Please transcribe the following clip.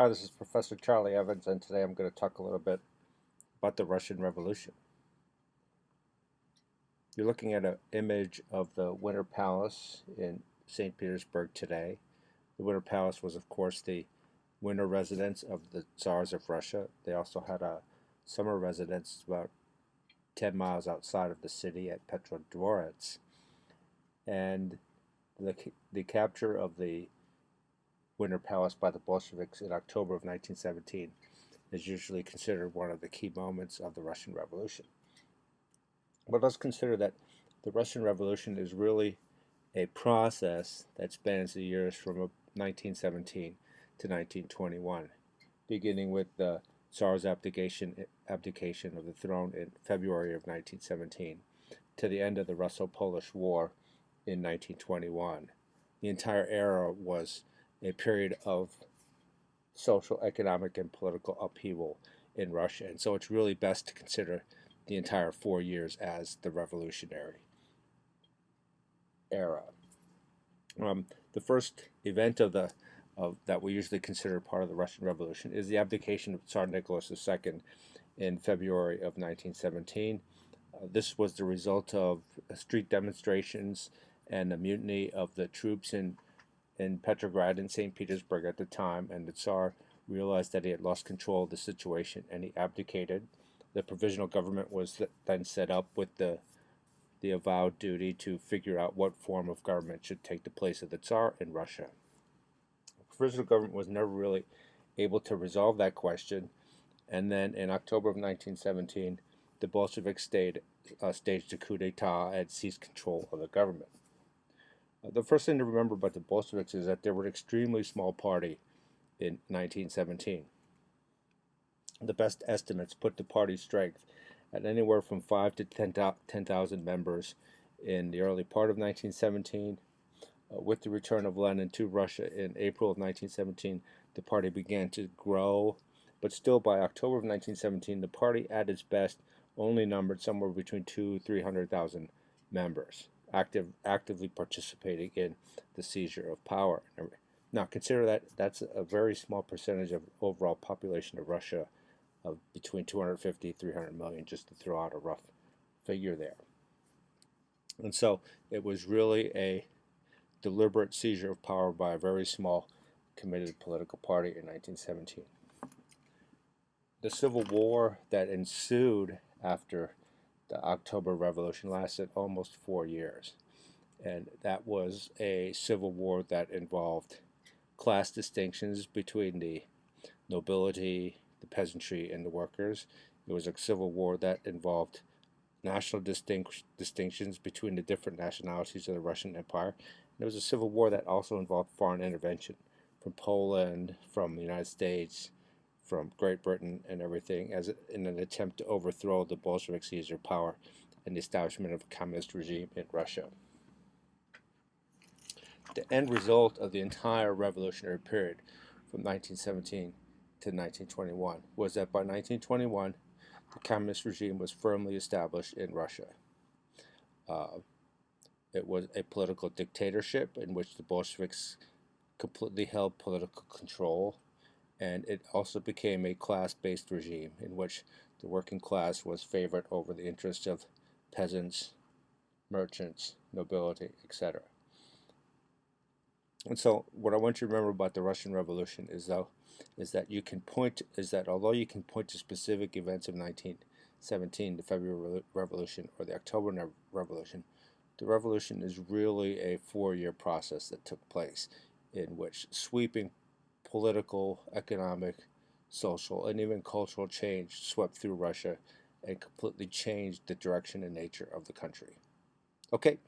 Hi, this is Professor Charlie Evans, and today I'm going to talk a little bit about the Russian Revolution. You're looking at an image of the Winter Palace in St. Petersburg today. The Winter Palace was, of course, the winter residence of the Tsars of Russia. They also had a summer residence about 10 miles outside of the city at Petrodvorets. And the capture of the Winter Palace by the Bolsheviks in October of 1917 is usually considered one of the key moments of the Russian Revolution. But let's consider that the Russian Revolution is really a process that spans the years from 1917 to 1921, beginning with the Tsar's abdication of the throne in February of 1917 to the end of the Russo-Polish War in 1921. The entire era was a period of social, economic, and political upheaval in Russia, and so it's really best to consider the entire 4 years as the revolutionary era. The first event that we usually consider part of the Russian Revolution is the abdication of Tsar Nicholas II in February of 1917. This was the result of street demonstrations and a mutiny of the troops in Petrograd and St. Petersburg at the time, and the Tsar realized that he had lost control of the situation and he abdicated. The provisional government was then set up with the avowed duty to figure out what form of government should take the place of the Tsar in Russia. The provisional government was never really able to resolve that question, and then in October of 1917, the Bolsheviks staged a coup d'etat and seized control of the government. The first thing to remember about the Bolsheviks is that they were an extremely small party in 1917. The best estimates put the party's strength at anywhere from 5 to 10,000 members in the early part of 1917. With the return of Lenin to Russia in April of 1917, the party began to grow, but still by October of 1917, the party at its best only numbered somewhere between 200,000 to 300,000 members, actively participating in the seizure of power. Now consider that that's a very small percentage of the overall population of Russia, of between 250 and 300 million, just to throw out a rough figure there. And so it was really a deliberate seizure of power by a very small committed political party in 1917. The civil war that ensued after the October Revolution lasted almost 4 years, and that was a civil war that involved class distinctions between the nobility, the peasantry, and the workers. It was a civil war that involved national distinctions between the different nationalities of the Russian Empire. And it was a civil war that also involved foreign intervention from Poland, from the United States, from Great Britain, and everything, as in an attempt to overthrow the Bolshevik seizure power and the establishment of a communist regime in Russia. The end result of the entire revolutionary period from 1917 to 1921 was that by 1921, the communist regime was firmly established in Russia. It was a political dictatorship in which the Bolsheviks completely held political control, and it also became a class-based regime in which the working class was favored over the interests of peasants, merchants, nobility, etc. And so, what I want you to remember about the Russian Revolution is that although you can point to specific events of 1917, the February Revolution or the October Revolution, the revolution is really a 4-year process that took place in which sweeping political, economic, social, and even cultural change swept through Russia and completely changed the direction and nature of the country. Okay.